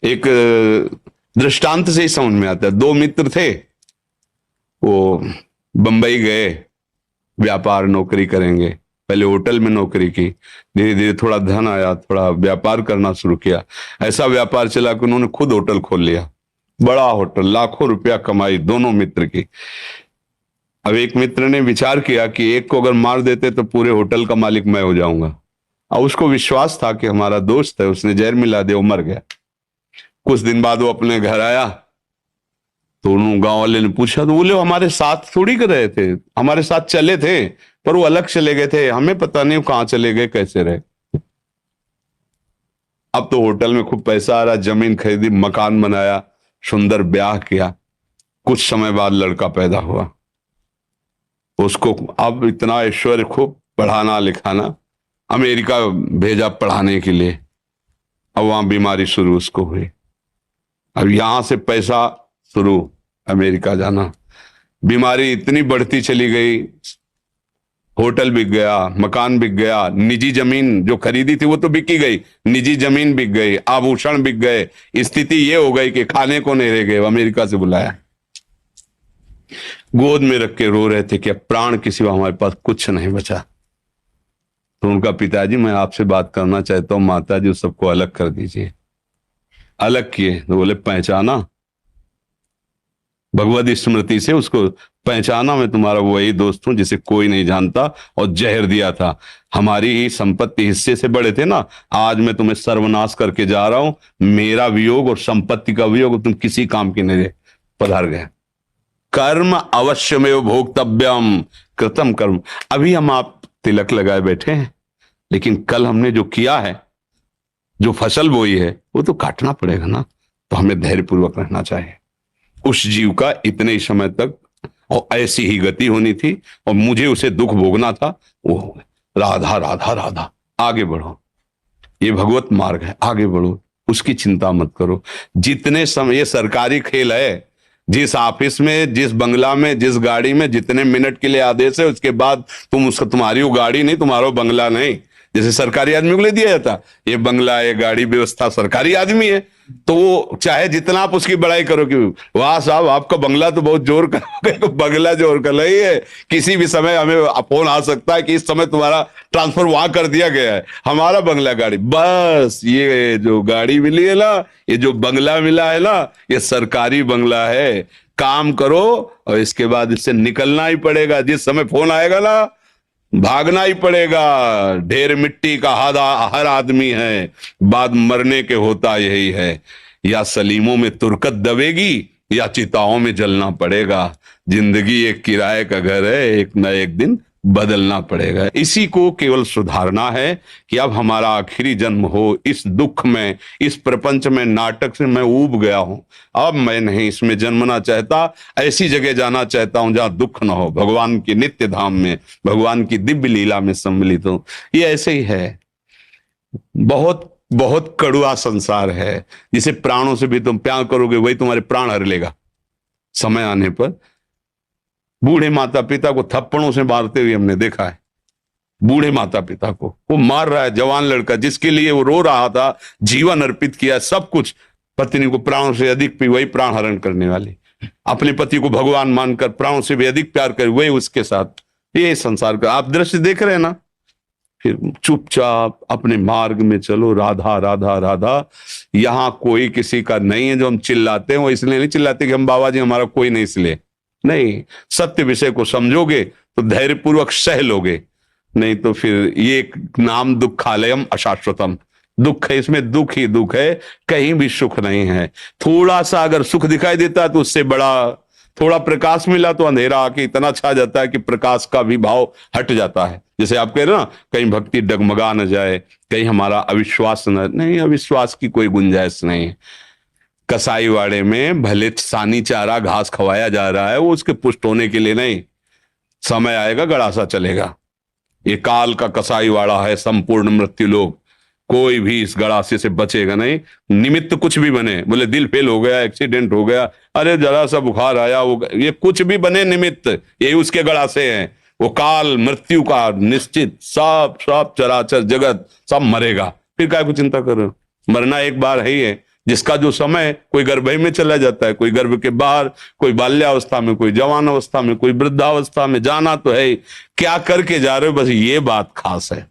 एक दृष्टांत से ही समझ में आता है। दो मित्र थे, वो बंबई गए व्यापार नौकरी करेंगे। पहले होटल में नौकरी की, धीरे धीरे थोड़ा धन आया, थोड़ा व्यापार करना शुरू किया। ऐसा व्यापार चला कि उन्होंने खुद होटल खोल लिया, बड़ा होटल, लाखों रुपया कमाई दोनों मित्र की। अब एक मित्र ने विचार किया कि एक को अगर मार देते तो पूरे होटल का मालिक मैं हो जाऊंगा। अब उसको विश्वास था कि हमारा दोस्त है, उसने जहर मिला दिया, वो मर गया। कुछ दिन बाद वो अपने घर आया तो उन्होंने, गांव वाले ने पूछा तो बोले हमारे साथ थोड़ी कर रहे थे, हमारे साथ चले थे पर वो अलग चले गए थे, हमें पता नहीं वो कहां चले गए, कैसे रहे। अब तो होटल में खूब पैसा आ रहा, जमीन खरीदी, मकान बनाया, सुंदर ब्याह किया। कुछ समय बाद लड़का पैदा हुआ, उसको अब इतना ऐश्वर्य, खूब पढ़ाना लिखाना, अमेरिका भेजा पढ़ाने के लिए। अब वहां बीमारी शुरू उसको हुई, अब यहां से पैसा शुरू, अमेरिका जाना। बीमारी इतनी बढ़ती चली गई, होटल बिक गया, मकान बिक गया, निजी जमीन जो खरीदी थी वो तो बिक ही गई, निजी जमीन बिक गई, आभूषण बिक गए। स्थिति ये हो गई कि खाने को नहीं रह गए। अमेरिका से बुलाया, गोद में रख के रो रहे थे कि अब प्राण के सिवा हमारे पास कुछ नहीं बचा। तो उनका पिताजी, मैं आपसे बात करना चाहता हूं, माता जी उस सबको अलग कर दीजिए। अलग किए तो बोले पहचाना, भगवत स्मृति से उसको पहचाना, मैं तुम्हारा वही दोस्त हूं जिसे कोई नहीं जानता, और जहर दिया था। हमारी ही संपत्ति हिस्से से बड़े थे ना, आज मैं तुम्हें सर्वनाश करके जा रहा हूं। मेरा वियोग और संपत्ति का वियोग तुम किसी काम की नहीं रहे। पधार गए। कर्म अवश्यमेव भोक्तव्यम, कृतम कर्म। अभी हम आप तिलक लगाए बैठे हैं, लेकिन कल हमने जो किया है, जो फसल बोई है, वो तो काटना पड़ेगा ना। तो हमें धैर्यपूर्वक रहना चाहिए। उस जीव का इतने ही समय तक और ऐसी ही गति होनी थी, और मुझे उसे दुख भोगना था। वो राधा राधा राधा, आगे बढ़ो, ये भगवत मार्ग है, आगे बढ़ो, उसकी चिंता मत करो। जितने समय, ये सरकारी खेल है, जिस ऑफिस में, जिस बंगला में, जिस गाड़ी में जितने मिनट के लिए आदेश है, उसके बाद तुम उसका, तुम्हारी वो गाड़ी नहीं, तुम्हारा बंगला नहीं। जैसे सरकारी आदमी को ले दिया जाता, ये बंगला, ये गाड़ी व्यवस्था, सरकारी आदमी है, तो वो चाहे जितना आप उसकी बड़ाई करो कि वाह साहब आपका बंगला तो बहुत जोर का बंगला जोर का नहीं है। किसी भी समय हमें फोन आ सकता है कि इस समय तुम्हारा ट्रांसफर वहां कर दिया गया है। हमारा बंगला, गाड़ी, बस ये जो गाड़ी मिली है ना, ये जो बंगला मिला है ना, ये सरकारी बंगला है। काम करो और इसके बाद इससे निकलना ही पड़ेगा। जिस समय फोन आएगा ना, भागना ही पड़ेगा। ढेर मिट्टी का हर आदमी है, बाद मरने के होता यही है। या सलीमों में तुरकत दबेगी या चिताओं में जलना पड़ेगा। जिंदगी एक किराए का घर है, एक न एक दिन बदलना पड़ेगा। इसी को केवल सुधारना है कि अब हमारा आखिरी जन्म हो। इस दुख में, इस प्रपंच में, नाटक से मैं ऊब गया हूं। अब मैं नहीं इसमें जन्मना चाहता, ऐसी जगह जाना चाहता हूं जहां दुख न हो, भगवान की नित्य धाम में, भगवान की दिव्य लीला में सम्मिलित हो। ये ऐसे ही है, बहुत बहुत कड़ुआ संसार है। जिसे प्राणों से भी तुम प्यार करोगे वही तुम्हारे प्राण हर लेगा समय आने पर। बूढ़े माता पिता को थप्पड़ों से मारते हुए हमने देखा है। बूढ़े माता पिता को वो मार रहा है, जवान लड़का जिसके लिए वो रो रहा था, जीवन अर्पित किया, सब कुछ, पत्नी को प्राणों से अधिक पी, वही प्राण हरण करने वाली। अपने पति को भगवान मानकर प्राणों से भी अधिक प्यार कर, वही उसके साथ। ये संसार का आप दृश्य देख रहे हैं ना। फिर चुपचाप अपने मार्ग में चलो, राधा राधा राधा। यहां कोई किसी का नहीं है। जो हम चिल्लाते हैं वो इसलिए नहीं चिल्लाते कि हम बाबा जी हमारा कोई नहीं, इसलिए नहीं। सत्य विषय को समझोगे तो धैर्यपूर्वक सह लोगे, नहीं तो फिर ये नाम दुखालयम अशाश्वतम, दुख है, इसमें दुख ही दुख है, कहीं भी सुख नहीं है। थोड़ा सा अगर सुख दिखाई देता तो उससे बड़ा, थोड़ा प्रकाश मिला तो अंधेरा आके इतना छा जाता है कि प्रकाश का भी भाव हट जाता है। जैसे आप कह रहे हो ना, कहीं भक्ति डगमगा न जाए, कहीं हमारा अविश्वास न, नहीं, अविश्वास की कोई गुंजाइश नहीं। कसाईवाड़े में भले सानी चारा घास खवाया जा रहा है, वो उसके पुष्ट होने के लिए नहीं। समय आएगा गड़ासा चलेगा। ये काल का कसाईवाड़ा है, संपूर्ण मृत्यु लोग। कोई भी इस गड़ासे से बचेगा नहीं। निमित्त कुछ भी बने, बोले दिल फेल हो गया, एक्सीडेंट हो गया, अरे जरा सा बुखार आया, वो ये कुछ भी बने निमित्त, यही उसके गड़ासे हैं। वो काल मृत्यु का निश्चित, सब सब चराचर जगत सब मरेगा। फिर काय को चिंता कर रहे हो? मरना एक बार है ही है, जिसका जो समय, कोई गर्भ में चला जाता है, कोई गर्भ के बाहर, कोई बाल्यावस्था में, कोई जवान अवस्था में, कोई वृद्धावस्था में, जाना तो है। क्या करके जा रहे हो, बस ये बात खास है।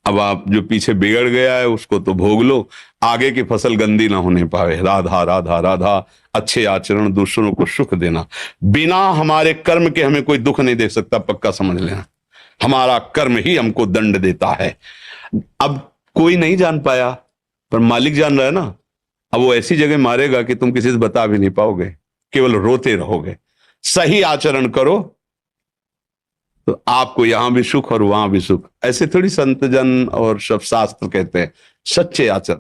अब आप जो पीछे बिगड़ गया है उसको तो भोग लो, आगे की फसल गंदी ना होने पावे। राधा राधा राधा। अच्छे आचरण, दूसरों को सुख देना। बिना हमारे कर्म के हमें कोई दुख नहीं दे सकता, पक्का समझ लेना। हमारा कर्म ही हमको दंड देता है। अब कोई नहीं जान पाया, पर मालिक जान रहा है ना। अब वो ऐसी जगह मारेगा कि तुम किसी से बता भी नहीं पाओगे, केवल रोते रहोगे। सही आचरण करो तो आपको यहां भी सुख और वहां भी सुख। ऐसे थोड़ी संत जन और सब शास्त्र कहते हैं, सच्चे आचरण।